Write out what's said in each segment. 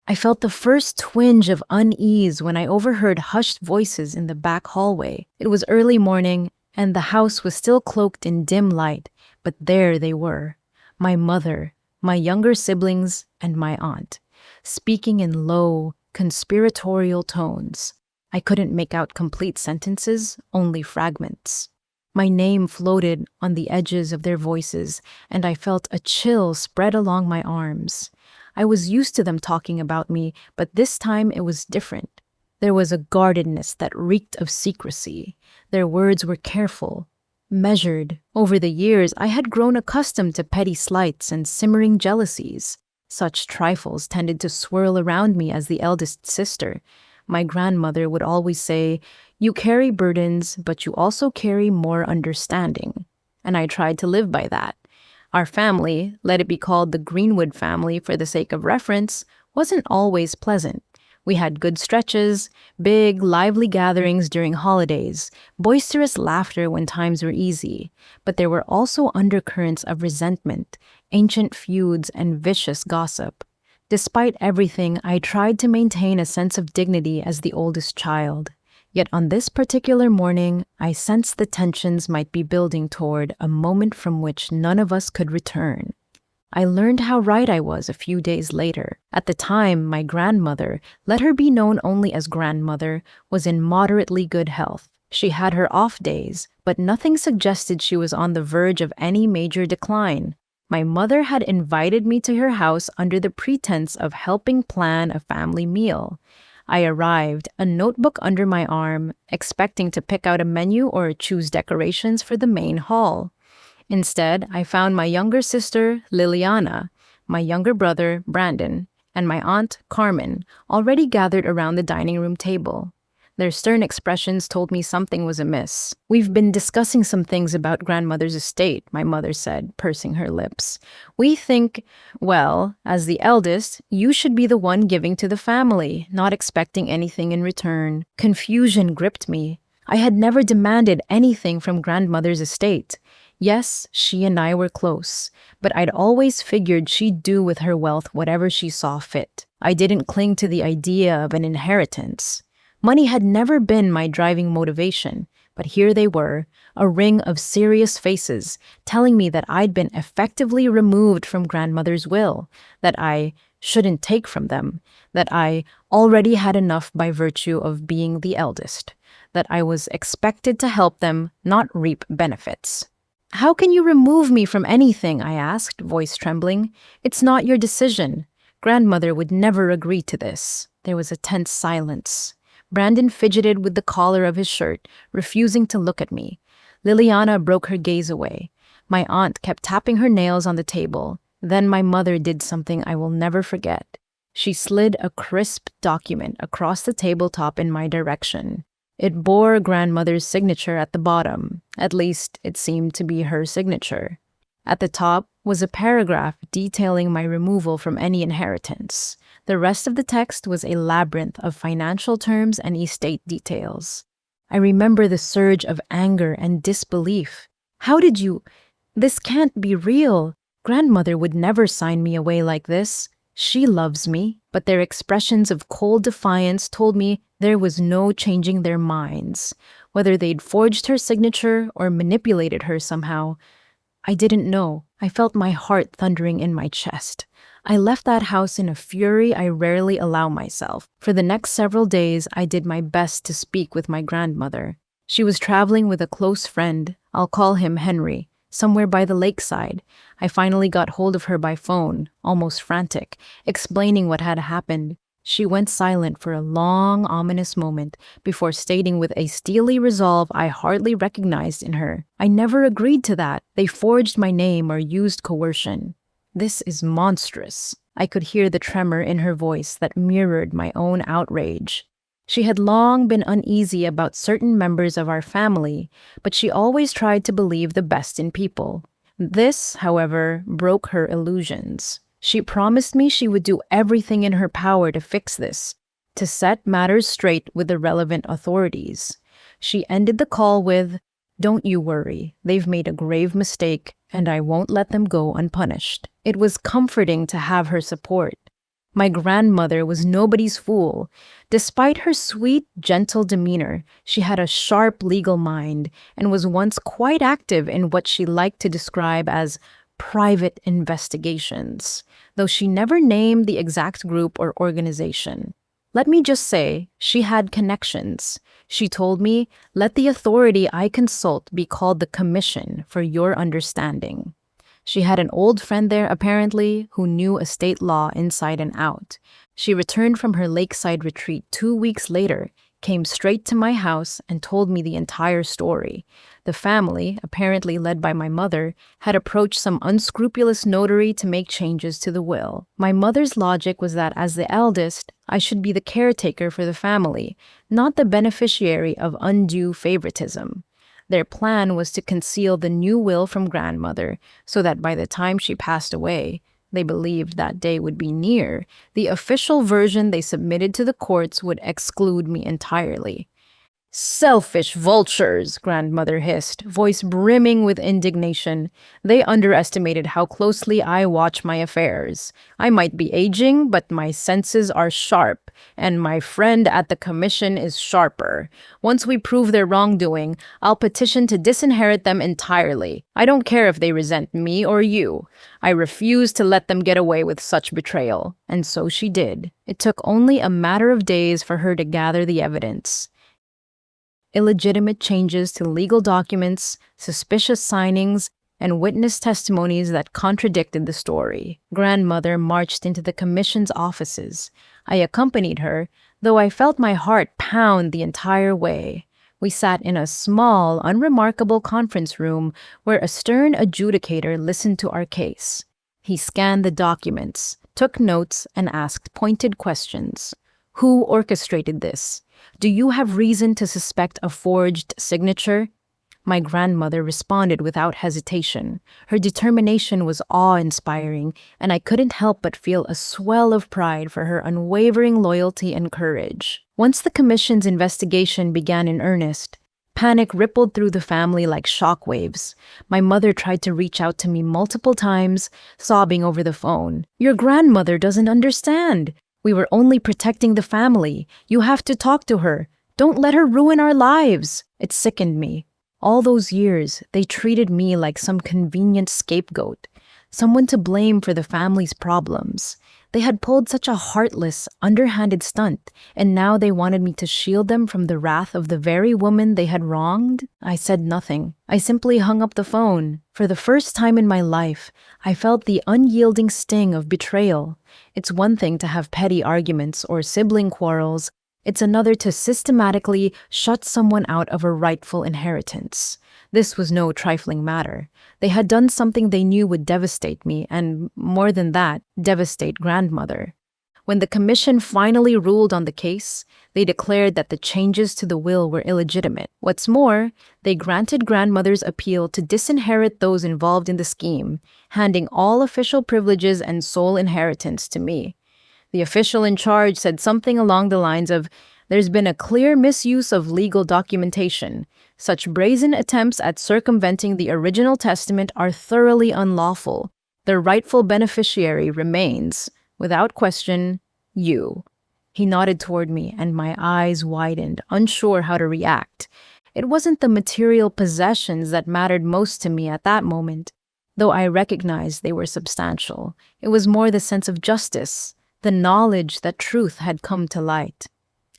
I felt the first twinge of unease when I overheard hushed voices in the back hallway. It was early morning, and the house was still cloaked in dim light, but there they were, my mother, my younger siblings, and my aunt, speaking in low, conspiratorial tones. I couldn't make out complete sentences, only fragments. My name floated on the edges of their voices, and I felt a chill spread along my arms. I was used to them talking about me, but this time it was different. There was a guardedness that reeked of secrecy. Their words were careful, measured. Over the years, I had grown accustomed to petty slights and simmering jealousies. Such trifles tended to swirl around me as the eldest sister. My grandmother would always say, "You carry burdens, but you also carry more understanding." And I tried to live by that. Our family, let it be called the Greenwood family for the sake of reference, wasn't always pleasant. We had good stretches, big, lively gatherings during holidays, boisterous laughter when times were easy, but there were also undercurrents of resentment, ancient feuds, and vicious gossip. Despite everything, I tried to maintain a sense of dignity as the oldest child. Yet on this particular morning, I sensed the tensions might be building toward a moment from which none of us could return. I learned how right I was a few days later. At the time, my grandmother, let her be known only as grandmother, was in moderately good health. She had her off days, but nothing suggested she was on the verge of any major decline. My mother had invited me to her house under the pretense of helping plan a family meal. I arrived, a notebook under my arm, expecting to pick out a menu or choose decorations for the main hall. Instead, I found my younger sister, Liliana, my younger brother, Brandon, and my aunt, Carmen, already gathered around the dining room table. Their stern expressions told me something was amiss. "We've been discussing some things about grandmother's estate," my mother said, pursing her lips. "We think, well, as the eldest, you should be the one giving to the family, not expecting anything in return." Confusion gripped me. I had never demanded anything from grandmother's estate. Yes, she and I were close, but I'd always figured she'd do with her wealth whatever she saw fit. I didn't cling to the idea of an inheritance. Money had never been my driving motivation, but here they were, a ring of serious faces, telling me that I'd been effectively removed from grandmother's will, that I shouldn't take from them, that I already had enough by virtue of being the eldest, that I was expected to help them, not reap benefits. "How can you remove me from anything?" I asked, voice trembling. "It's not your decision. Grandmother would never agree to this." There was a tense silence. Brandon fidgeted with the collar of his shirt, refusing to look at me. Liliana broke her gaze away. My aunt kept tapping her nails on the table. Then my mother did something I will never forget. She slid a crisp document across the tabletop in my direction. It bore grandmother's signature at the bottom. At least, it seemed to be her signature. At the top was a paragraph detailing my removal from any inheritance. The rest of the text was a labyrinth of financial terms and estate details. I remember the surge of anger and disbelief. "How did you? This can't be real. Grandmother would never sign me away like this. She loves me." But their expressions of cold defiance told me there was no changing their minds. Whether they'd forged her signature or manipulated her somehow, I didn't know. I felt my heart thundering in my chest. I left that house in a fury I rarely allow myself. For the next several days, I did my best to speak with my grandmother. She was traveling with a close friend, I'll call him Henry, somewhere by the lakeside. I finally got hold of her by phone, almost frantic, explaining what had happened. She went silent for a long, ominous moment before stating with a steely resolve I hardly recognized in her, "I never agreed to that. They forged my name or used coercion." "This is monstrous." I could hear the tremor in her voice that mirrored my own outrage. She had long been uneasy about certain members of our family, but she always tried to believe the best in people. This, however, broke her illusions. She promised me she would do everything in her power to fix this, to set matters straight with the relevant authorities. She ended the call with, "Don't you worry, they've made a grave mistake, and I won't let them go unpunished." It was comforting to have her support. My grandmother was nobody's fool. Despite her sweet, gentle demeanor, she had a sharp legal mind and was once quite active in what she liked to describe as private investigations, though she never named the exact group or organization. Let me just say, she had connections. She told me, let the authority I consult be called the Commission for your understanding. She had an old friend there, apparently, who knew estate law inside and out. She returned from her lakeside retreat 2 weeks later, came straight to my house, and told me the entire story. The family, apparently led by my mother, had approached some unscrupulous notary to make changes to the will. My mother's logic was that as the eldest, I should be the caretaker for the family, not the beneficiary of undue favoritism. Their plan was to conceal the new will from grandmother so that by the time she passed away, they believed that day would be near, the official version they submitted to the courts would exclude me entirely. Selfish vultures, grandmother hissed, voice brimming with indignation. They underestimated how closely I watch my affairs. I might be aging, but my senses are sharp, and my friend at the commission is sharper. Once we prove their wrongdoing, I'll petition to disinherit them entirely. I don't care if they resent me or you. I refuse to let them get away with such betrayal. And so she did. It took only a matter of days for her to gather the evidence. Illegitimate changes to legal documents, suspicious signings, and witness testimonies that contradicted the story. Grandmother marched into the commission's offices. I accompanied her, though I felt my heart pound the entire way. We sat in a small, unremarkable conference room where a stern adjudicator listened to our case. He scanned the documents, took notes, and asked pointed questions. Who orchestrated this? Do you have reason to suspect a forged signature? My grandmother responded without hesitation. Her determination was awe-inspiring, and I couldn't help but feel a swell of pride for her unwavering loyalty and courage. Once the commission's investigation began in earnest, panic rippled through the family like shockwaves. My mother tried to reach out to me multiple times, sobbing over the phone. Your grandmother doesn't understand. We were only protecting the family. You have to talk to her. Don't let her ruin our lives. It sickened me. All those years, they treated me like some convenient scapegoat, someone to blame for the family's problems. They had pulled such a heartless, underhanded stunt, and now they wanted me to shield them from the wrath of the very woman they had wronged? I said nothing. I simply hung up the phone. For the first time in my life, I felt the unyielding sting of betrayal. It's one thing to have petty arguments or sibling quarrels. It's another to systematically shut someone out of a rightful inheritance. This was no trifling matter. They had done something they knew would devastate me, and more than that, devastate grandmother. When the commission finally ruled on the case, they declared that the changes to the will were illegitimate. What's more, they granted grandmother's appeal to disinherit those involved in the scheme, handing all official privileges and sole inheritance to me. The official in charge said something along the lines of, "There's been a clear misuse of legal documentation. Such brazen attempts at circumventing the original testament are thoroughly unlawful. The rightful beneficiary remains, without question, you." He nodded toward me, and my eyes widened, unsure how to react. It wasn't the material possessions that mattered most to me at that moment, though I recognized they were substantial. It was more the sense of justice, the knowledge that truth had come to light.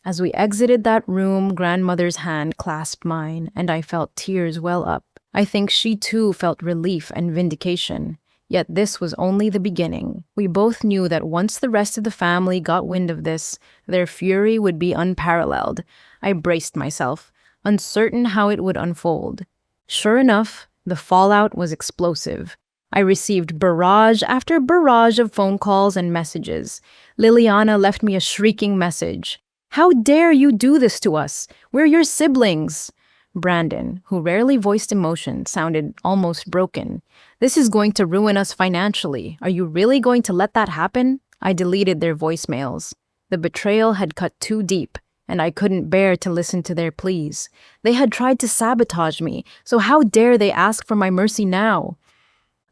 As we exited that room, grandmother's hand clasped mine, and I felt tears well up. I think she too felt relief and vindication. Yet this was only the beginning. We both knew that once the rest of the family got wind of this, their fury would be unparalleled. I braced myself, uncertain how it would unfold. Sure enough, the fallout was explosive. I received barrage after barrage of phone calls and messages. Liliana left me a shrieking message. "How dare you do this to us? We're your siblings." Brandon, who rarely voiced emotion, sounded almost broken. "This is going to ruin us financially. Are you really going to let that happen?" I deleted their voicemails. The betrayal had cut too deep, and I couldn't bear to listen to their pleas. They had tried to sabotage me, so how dare they ask for my mercy now?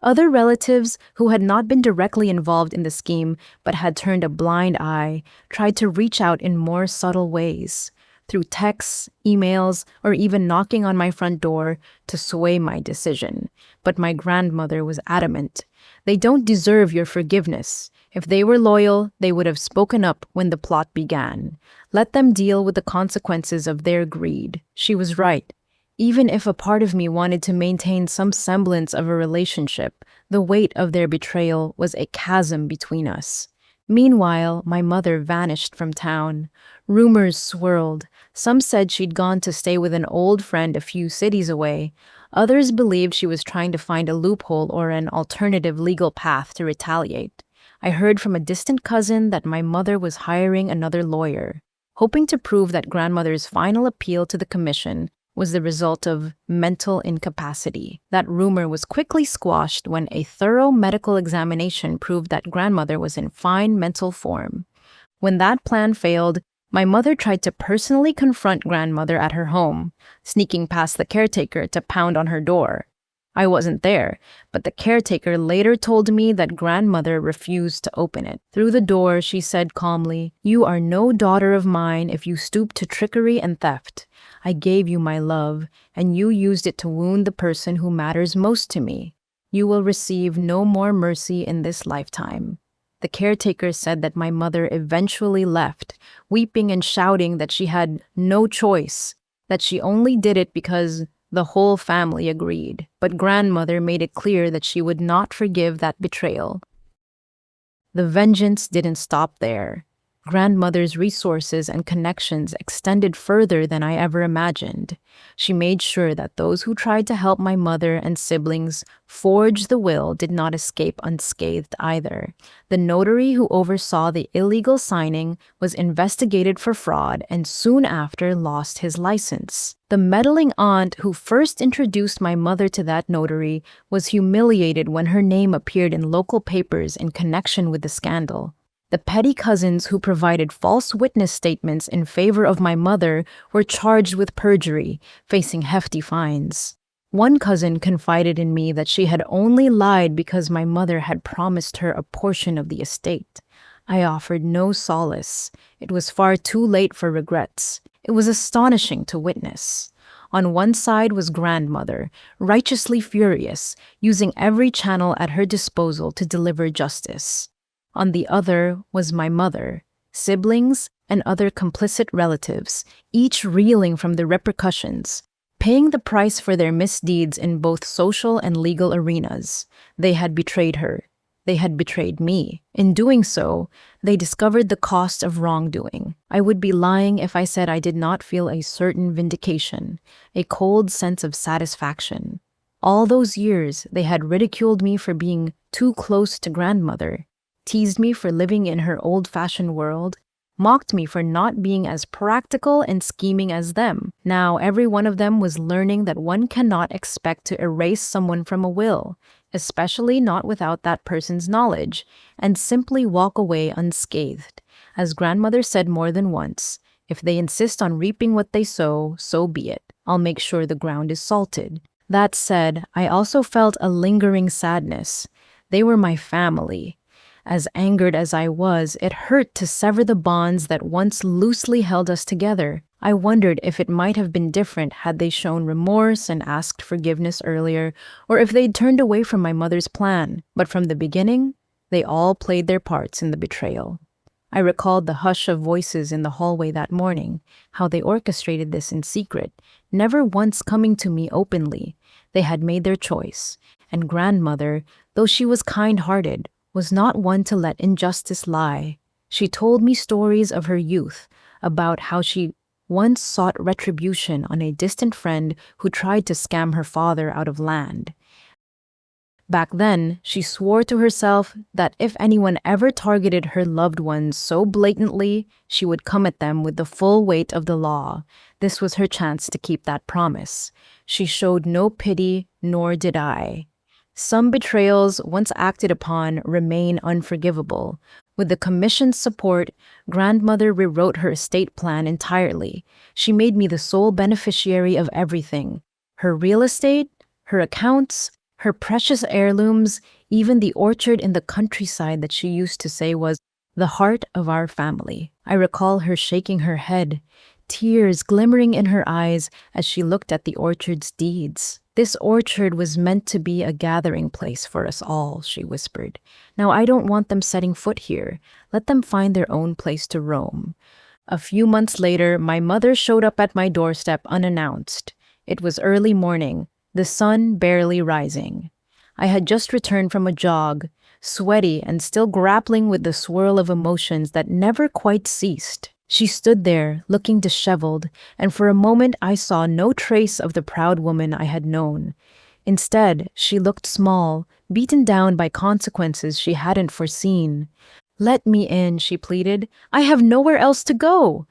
Other relatives who had not been directly involved in the scheme but had turned a blind eye tried to reach out in more subtle ways, through texts, emails, or even knocking on my front door to sway my decision. But my grandmother was adamant. They don't deserve your forgiveness. If they were loyal, they would have spoken up when the plot began. Let them deal with the consequences of their greed. She was right. Even if a part of me wanted to maintain some semblance of a relationship, the weight of their betrayal was a chasm between us. Meanwhile, my mother vanished from town. Rumors swirled. Some said she'd gone to stay with an old friend a few cities away. Others believed she was trying to find a loophole or an alternative legal path to retaliate. I heard from a distant cousin that my mother was hiring another lawyer, hoping to prove that grandmother's final appeal to the commission was the result of mental incapacity. That rumor was quickly squashed when a thorough medical examination proved that grandmother was in fine mental form. When that plan failed, my mother tried to personally confront grandmother at her home, sneaking past the caretaker to pound on her door. I wasn't there, but the caretaker later told me that grandmother refused to open it. Through the door, she said calmly, "You are no daughter of mine if you stoop to trickery and theft. I gave you my love, and you used it to wound the person who matters most to me. You will receive no more mercy in this lifetime." The caretaker said that my mother eventually left, weeping and shouting that she had no choice, that she only did it because the whole family agreed. But grandmother made it clear that she would not forgive that betrayal. The vengeance didn't stop there. Grandmother's resources and connections extended further than I ever imagined. She made sure that those who tried to help my mother and siblings forge the will did not escape unscathed either. The notary who oversaw the illegal signing was investigated for fraud and soon after lost his license. The meddling aunt who first introduced my mother to that notary was humiliated when her name appeared in local papers in connection with the scandal. The petty cousins who provided false witness statements in favor of my mother were charged with perjury, facing hefty fines. One cousin confided in me that she had only lied because my mother had promised her a portion of the estate. I offered no solace. It was far too late for regrets. It was astonishing to witness. On one side was grandmother, righteously furious, using every channel at her disposal to deliver justice. On the other was my mother, siblings, and other complicit relatives, each reeling from the repercussions, paying the price for their misdeeds in both social and legal arenas. They had betrayed her. They had betrayed me. In doing so, they discovered the cost of wrongdoing. I would be lying if I said I did not feel a certain vindication, a cold sense of satisfaction. All those years, they had ridiculed me for being too close to grandmother, teased me for living in her old-fashioned world, mocked me for not being as practical and scheming as them. Now every one of them was learning that one cannot expect to erase someone from a will, especially not without that person's knowledge, and simply walk away unscathed. As grandmother said more than once, if they insist on reaping what they sow, so be it. I'll make sure the ground is salted. That said, I also felt a lingering sadness. They were my family. As angered as I was, it hurt to sever the bonds that once loosely held us together. I wondered if it might have been different had they shown remorse and asked forgiveness earlier, or if they'd turned away from my mother's plan. But from the beginning, they all played their parts in the betrayal. I recalled the hush of voices in the hallway that morning, how they orchestrated this in secret, never once coming to me openly. They had made their choice, and grandmother, though she was kind-hearted, was not one to let injustice lie. She told me stories of her youth, about how she once sought retribution on a distant friend who tried to scam her father out of land. Back then, she swore to herself that if anyone ever targeted her loved ones so blatantly, she would come at them with the full weight of the law. This was her chance to keep that promise. She showed no pity, nor did I. Some betrayals, once acted upon, remain unforgivable. With the commission's support, grandmother rewrote her estate plan entirely. She made me the sole beneficiary of everything: her real estate, her accounts, Her precious heirlooms, even the orchard in the countryside that she used to say was the heart of our family. I recall her shaking her head, tears glimmering in her eyes as she looked at the orchard's deeds. This orchard was meant to be a gathering place for us all, she whispered. Now I don't want them setting foot here. Let them find their own place to roam. A few months later, my mother showed up at my doorstep unannounced. It was early morning, the sun barely rising. I had just returned from a jog, sweaty and still grappling with the swirl of emotions that never quite ceased. She stood there, looking disheveled, and for a moment I saw no trace of the proud woman I had known. Instead, she looked small, beaten down by consequences she hadn't foreseen. "Let me in," she pleaded. "I have nowhere else to go."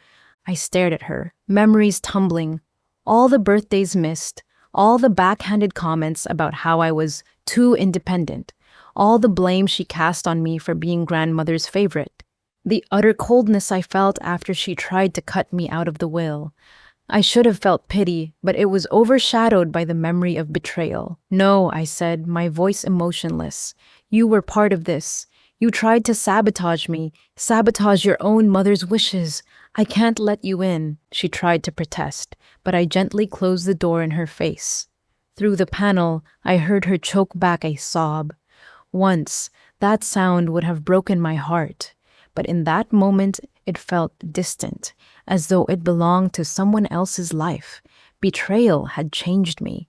I stared at her, memories tumbling. All the birthdays missed, all the backhanded comments about how I was too independent, all the blame she cast on me for being grandmother's favorite. The utter coldness I felt after she tried to cut me out of the will. I should have felt pity, but it was overshadowed by the memory of betrayal. "No," I said, my voice emotionless. "You were part of this. You tried to sabotage me, sabotage your own mother's wishes. I can't let you in." She tried to protest, but I gently closed the door in her face. Through the panel, I heard her choke back a sob. Once, that sound would have broken my heart. But in that moment, it felt distant, as though it belonged to someone else's life. Betrayal had changed me.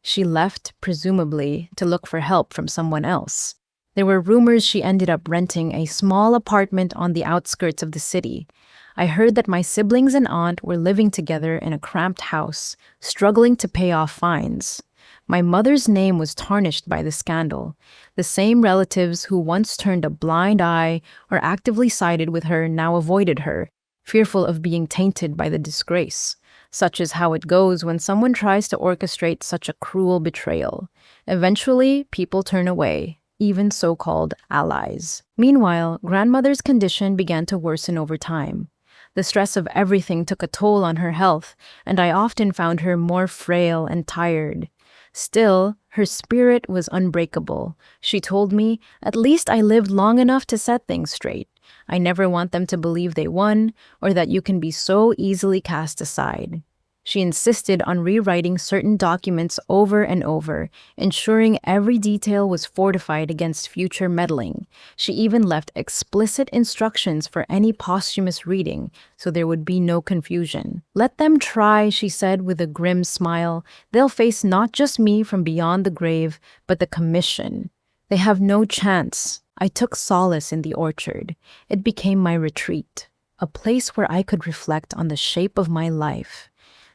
She left, presumably, to look for help from someone else. There were rumors she ended up renting a small apartment on the outskirts of the city. I heard that my siblings and aunt were living together in a cramped house, struggling to pay off fines. My mother's name was tarnished by the scandal. The same relatives who once turned a blind eye or actively sided with her now avoided her, fearful of being tainted by the disgrace. Such is how it goes when someone tries to orchestrate such a cruel betrayal. Eventually, people turn away, even so-called allies. Meanwhile, grandmother's condition began to worsen over time. The stress of everything took a toll on her health, and I often found her more frail and tired. Still, her spirit was unbreakable. She told me, "At least I lived long enough to set things straight. I never want them to believe they won, or that you can be so easily cast aside." She insisted on rewriting certain documents over and over, ensuring every detail was fortified against future meddling. She even left explicit instructions for any posthumous reading, so there would be no confusion. "Let them try," she said with a grim smile. "They'll face not just me from beyond the grave, but the commission. They have no chance." I took solace in the orchard. It became my retreat, a place where I could reflect on the shape of my life.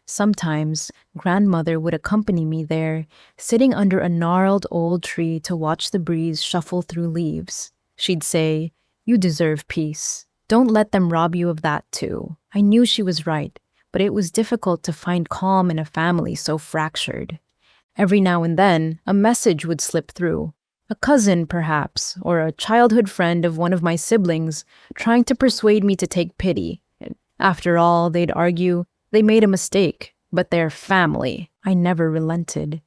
Sometimes, grandmother would accompany me there, sitting under a gnarled old tree to watch the breeze shuffle through leaves. She'd say, "You deserve peace. Don't let them rob you of that too." I knew she was right, but it was difficult to find calm in a family so fractured. Every now and then, a message would slip through. A cousin, perhaps, or a childhood friend of one of my siblings, trying to persuade me to take pity. After all, they'd argue, they made a mistake, but they're family. I never relented.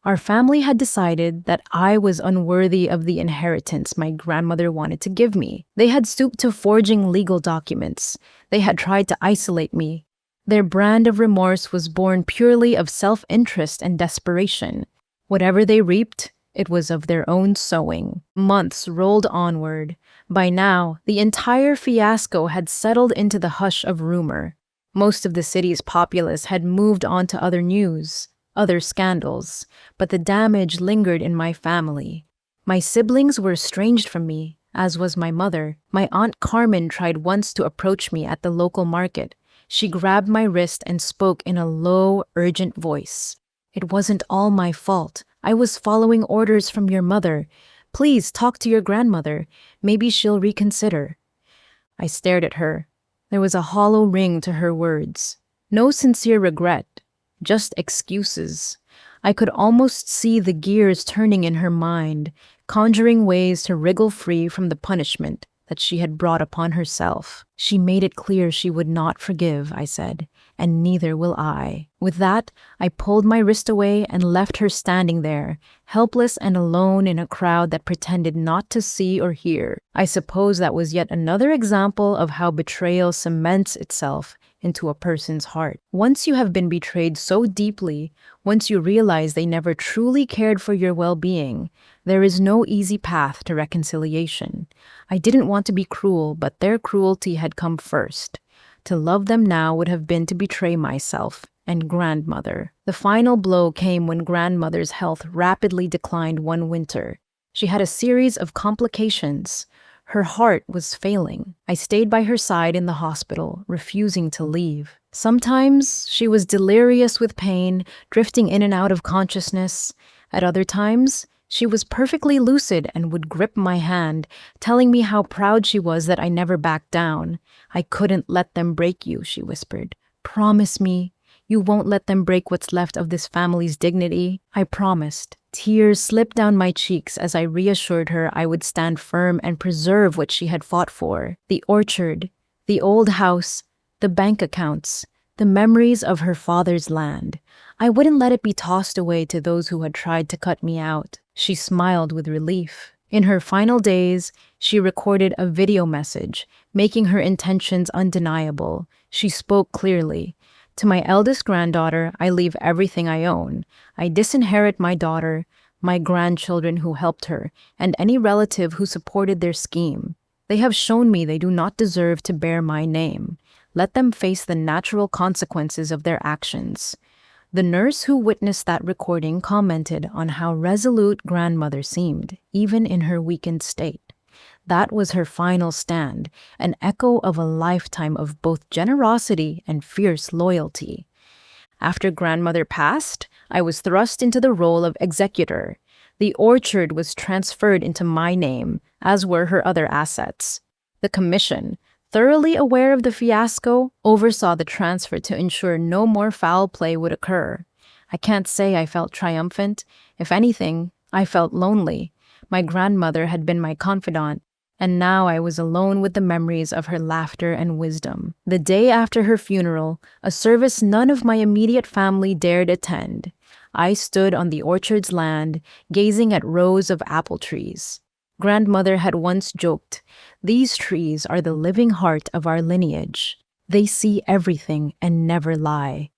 Our family had decided that I was unworthy of the inheritance my grandmother wanted to give me. They had stooped to forging legal documents. They had tried to isolate me. Their brand of remorse was born purely of self-interest and desperation. Whatever they reaped, it was of their own sowing. Months rolled onward. By now, the entire fiasco had settled into the hush of rumor. Most of the city's populace had moved on to other news, other scandals, but the damage lingered in my family. My siblings were estranged from me, as was my mother. My Aunt Carmen tried once to approach me at the local market. She grabbed my wrist and spoke in a low, urgent voice. "It wasn't all my fault. I was following orders from your mother. Please talk to your grandmother. Maybe she'll reconsider." I stared at her. There was a hollow ring to her words. No sincere regret, just excuses. I could almost see the gears turning in her mind, conjuring ways to wriggle free from the punishment that she had brought upon herself. "She made it clear she would not forgive," I said, and neither will I. With that, I pulled my wrist away and left her standing there, helpless and alone in a crowd that pretended not to see or hear. I suppose that was yet another example of how betrayal cements itself into a person's heart. Once you have been betrayed so deeply, once you realize they never truly cared for your well-being, there is no easy path to reconciliation. I didn't want to be cruel, but their cruelty had come first. To love them now would have been to betray myself and grandmother. The final blow came when grandmother's health rapidly declined one winter. She had a series of complications. Her heart was failing. I stayed by her side in the hospital, refusing to leave. Sometimes she was delirious with pain, drifting in and out of consciousness. At other times, she was perfectly lucid and would grip my hand, telling me how proud she was that I never backed down. "I couldn't let them break you," she whispered. "Promise me you won't let them break what's left of this family's dignity." I promised. Tears slipped down my cheeks as I reassured her I would stand firm and preserve what she had fought for. The orchard, the old house, the bank accounts, the memories of her father's land. I wouldn't let it be tossed away to those who had tried to cut me out. She smiled with relief. In her final days, she recorded a video message, making her intentions undeniable. She spoke clearly. "To my eldest granddaughter, I leave everything I own. I disinherit my daughter, my grandchildren who helped her, and any relative who supported their scheme. They have shown me they do not deserve to bear my name. Let them face the natural consequences of their actions." The nurse who witnessed that recording commented on how resolute grandmother seemed, even in her weakened state. That was her final stand, an echo of a lifetime of both generosity and fierce loyalty. After grandmother passed, I was thrust into the role of executor. The orchard was transferred into my name, as were her other assets. The commission, thoroughly aware of the fiasco, oversaw the transfer to ensure no more foul play would occur. I can't say I felt triumphant. If anything, I felt lonely. My grandmother had been my confidant, and now I was alone with the memories of her laughter and wisdom. The day after her funeral, a service none of my immediate family dared attend, I stood on the orchard's land, gazing at rows of apple trees. Grandmother had once joked, "These trees are the living heart of our lineage. They see everything and never lie."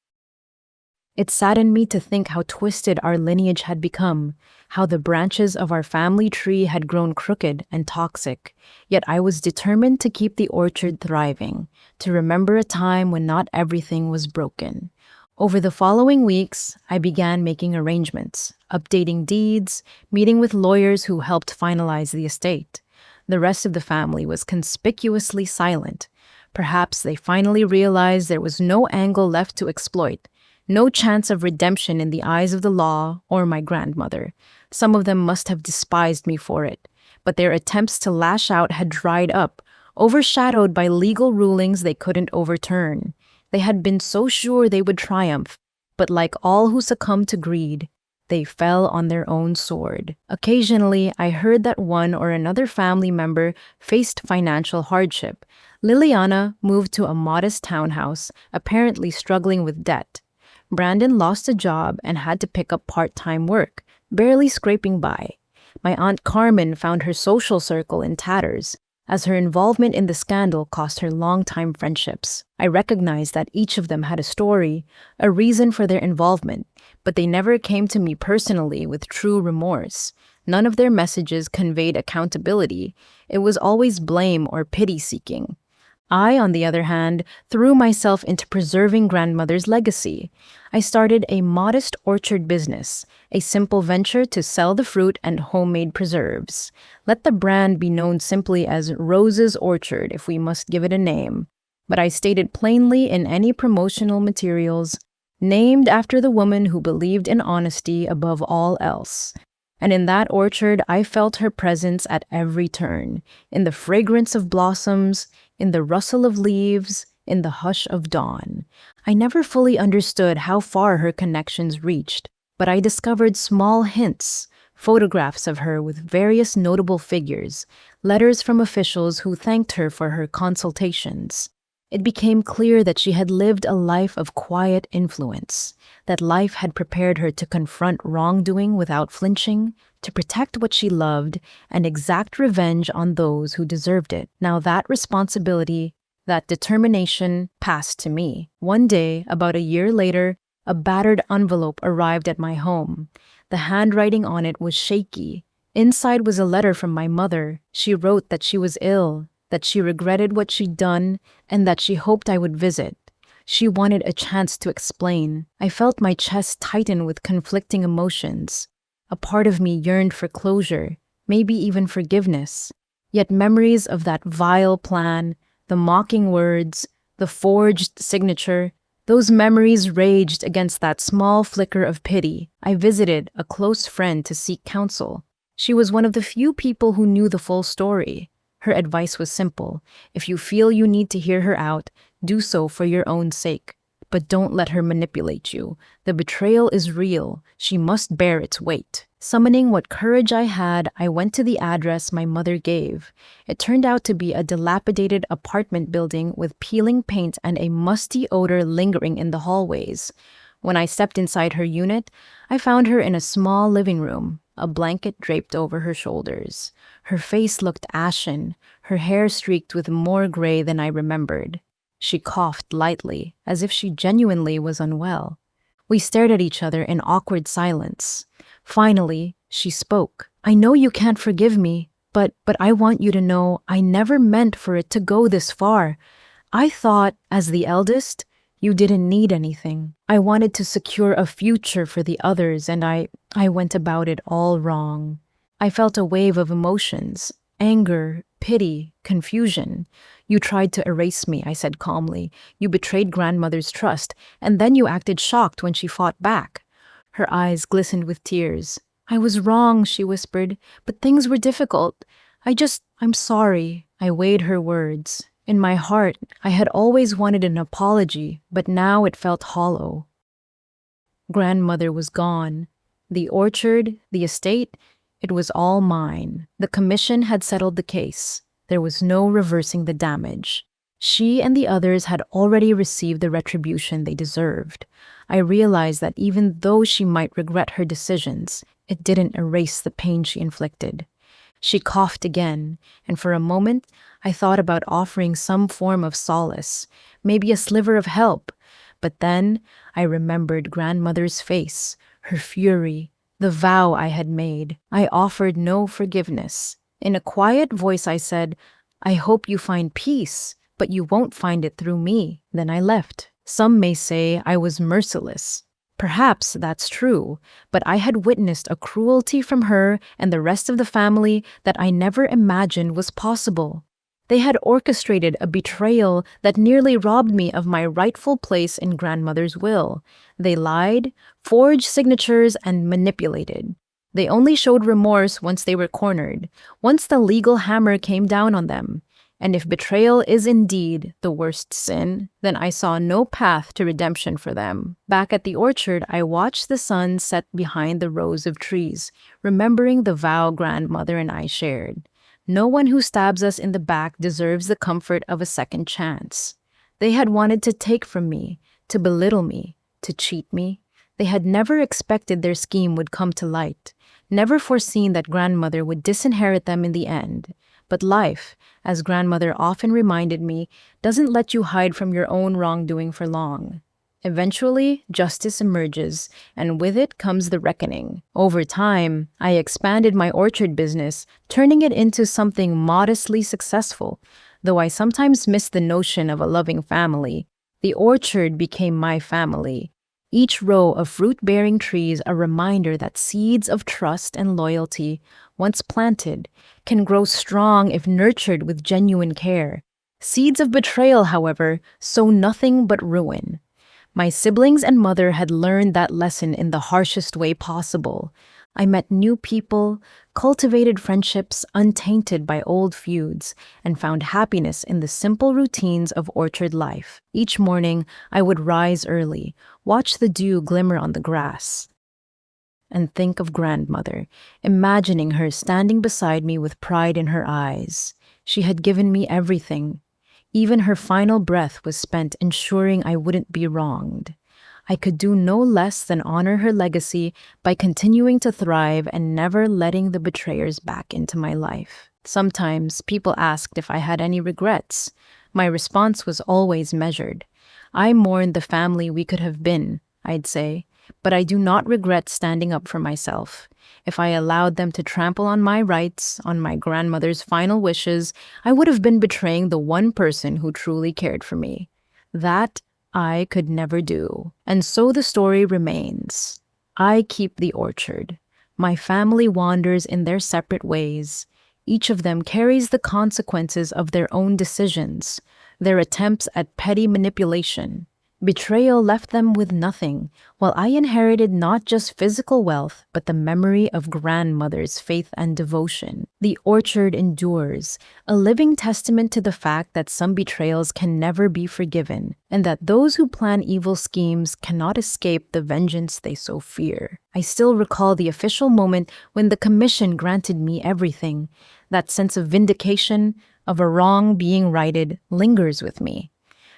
It saddened me to think how twisted our lineage had become, how the branches of our family tree had grown crooked and toxic. Yet I was determined to keep the orchard thriving, to remember a time when not everything was broken. Over the following weeks, I began making arrangements, updating deeds, meeting with lawyers who helped finalize the estate. The rest of the family was conspicuously silent. Perhaps they finally realized there was no angle left to exploit, no chance of redemption in the eyes of the law or my grandmother. Some of them must have despised me for it, but their attempts to lash out had dried up, overshadowed by legal rulings they couldn't overturn. They had been so sure they would triumph, but like all who succumbed to greed, they fell on their own sword. Occasionally, I heard that one or another family member faced financial hardship. Liliana moved to a modest townhouse, apparently struggling with debt. Brandon lost a job and had to pick up part-time work, barely scraping by. My Aunt Carmen found her social circle in tatters, as her involvement in the scandal cost her longtime friendships. I recognized that each of them had a story, a reason for their involvement, but they never came to me personally with true remorse. None of their messages conveyed accountability. It was always blame or pity-seeking. I, on the other hand, threw myself into preserving grandmother's legacy. I started a modest orchard business, a simple venture to sell the fruit and homemade preserves. Let the brand be known simply as Rose's Orchard if we must give it a name. But I stated plainly in any promotional materials, named after the woman who believed in honesty above all else. And in that orchard, I felt her presence at every turn, in the fragrance of blossoms, in the rustle of leaves, in the hush of dawn. I never fully understood how far her connections reached, but I discovered small hints, photographs of her with various notable figures, letters from officials who thanked her for her consultations. It became clear that she had lived a life of quiet influence, that life had prepared her to confront wrongdoing without flinching, to protect what she loved, and exact revenge on those who deserved it. Now that responsibility, that determination passed to me. One day, about a year later, a battered envelope arrived at my home. The handwriting on it was shaky. Inside was a letter from my mother. She wrote that she was ill, that she regretted what she'd done, and that she hoped I would visit. She wanted a chance to explain. I felt my chest tighten with conflicting emotions. A part of me yearned for closure, maybe even forgiveness. Yet memories of that vile plan, the mocking words, the forged signature, those memories raged against that small flicker of pity. I visited a close friend to seek counsel. She was one of the few people who knew the full story. Her advice was simple. If you feel you need to hear her out, do so for your own sake. But don't let her manipulate you. The betrayal is real. She must bear its weight. Summoning what courage I had, I went to the address my mother gave. It turned out to be a dilapidated apartment building with peeling paint and a musty odor lingering in the hallways. When I stepped inside her unit, I found her in a small living room, a blanket draped over her shoulders. Her face looked ashen, her hair streaked with more gray than I remembered. She coughed lightly, as if she genuinely was unwell. We stared at each other in awkward silence. Finally, she spoke. "I know you can't forgive me, but I want you to know I never meant for it to go this far. I thought, as the eldest, you didn't need anything. I wanted to secure a future for the others, and I went about it all wrong." I felt a wave of emotions, anger, pity, confusion. "You tried to erase me," I said calmly. "You betrayed grandmother's trust, and then you acted shocked when she fought back." Her eyes glistened with tears. "I was wrong," she whispered, "but things were difficult. I'm sorry." I weighed her words. In my heart, I had always wanted an apology, but now it felt hollow. Grandmother was gone. The orchard, the estate, it was all mine. The commission had settled the case. There was no reversing the damage. She and the others had already received the retribution they deserved. I realized that even though she might regret her decisions, it didn't erase the pain she inflicted. She coughed again, and for a moment, I thought about offering some form of solace, maybe a sliver of help. But then I remembered grandmother's face, her fury, the vow I had made. I offered no forgiveness. In a quiet voice I said, "I hope you find peace, but you won't find it through me." Then I left. Some may say I was merciless. Perhaps that's true, but I had witnessed a cruelty from her and the rest of the family that I never imagined was possible. They had orchestrated a betrayal that nearly robbed me of my rightful place in grandmother's will. They lied, forged signatures, and manipulated. They only showed remorse once they were cornered, once the legal hammer came down on them. And if betrayal is indeed the worst sin, then I saw no path to redemption for them. Back at the orchard, I watched the sun set behind the rows of trees, remembering the vow grandmother and I shared. No one who stabs us in the back deserves the comfort of a second chance. They had wanted to take from me, to belittle me, to cheat me. They had never expected their scheme would come to light, never foreseen that grandmother would disinherit them in the end. But life, as grandmother often reminded me, doesn't let you hide from your own wrongdoing for long. Eventually, justice emerges, and with it comes the reckoning. Over time, I expanded my orchard business, turning it into something modestly successful. Though I sometimes miss the notion of a loving family, the orchard became my family. Each row of fruit-bearing trees a reminder that seeds of trust and loyalty, once planted, can grow strong if nurtured with genuine care. Seeds of betrayal, however, sow nothing but ruin. My siblings and mother had learned that lesson in the harshest way possible. I met new people, cultivated friendships untainted by old feuds, and found happiness in the simple routines of orchard life. Each morning, I would rise early, watch the dew glimmer on the grass, and think of grandmother, imagining her standing beside me with pride in her eyes. She had given me everything: Even her final breath was spent ensuring I wouldn't be wronged. I could do no less than honor her legacy by continuing to thrive and never letting the betrayers back into my life. Sometimes people asked if I had any regrets. My response was always measured. I mourned the family we could have been, I'd say, but I do not regret standing up for myself. If I allowed them to trample on my rights, on my grandmother's final wishes, I would have been betraying the one person who truly cared for me. That I could never do. And so the story remains. I keep the orchard. My family wanders in their separate ways. Each of them carries the consequences of their own decisions, their attempts at petty manipulation. Betrayal left them with nothing, while I inherited not just physical wealth, but the memory of grandmother's faith and devotion. The orchard endures, a living testament to the fact that some betrayals can never be forgiven, and that those who plan evil schemes cannot escape the vengeance they so fear. I still recall the official moment when the commission granted me everything. That sense of vindication, of a wrong being righted, lingers with me.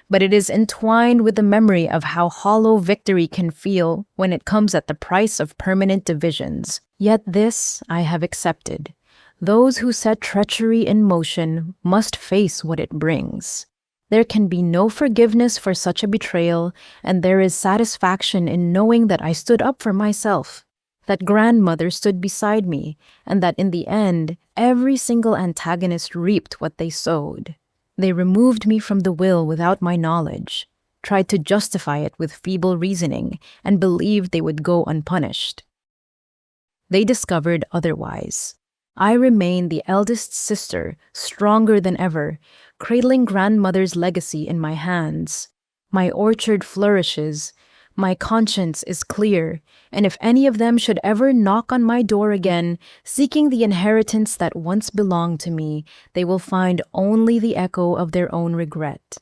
But it is entwined with the memory of how hollow victory can feel when it comes at the price of permanent divisions. Yet this I have accepted. Those who set treachery in motion must face what it brings. There can be no forgiveness for such a betrayal, and there is satisfaction in knowing that I stood up for myself, that grandmother stood beside me, and that in the end, every single antagonist reaped what they sowed. They removed me from the will without my knowledge, tried to justify it with feeble reasoning, and believed they would go unpunished. They discovered otherwise. I remain the eldest sister, stronger than ever, cradling grandmother's legacy in my hands. My orchard flourishes, my conscience is clear, and if any of them should ever knock on my door again, seeking the inheritance that once belonged to me, they will find only the echo of their own regret.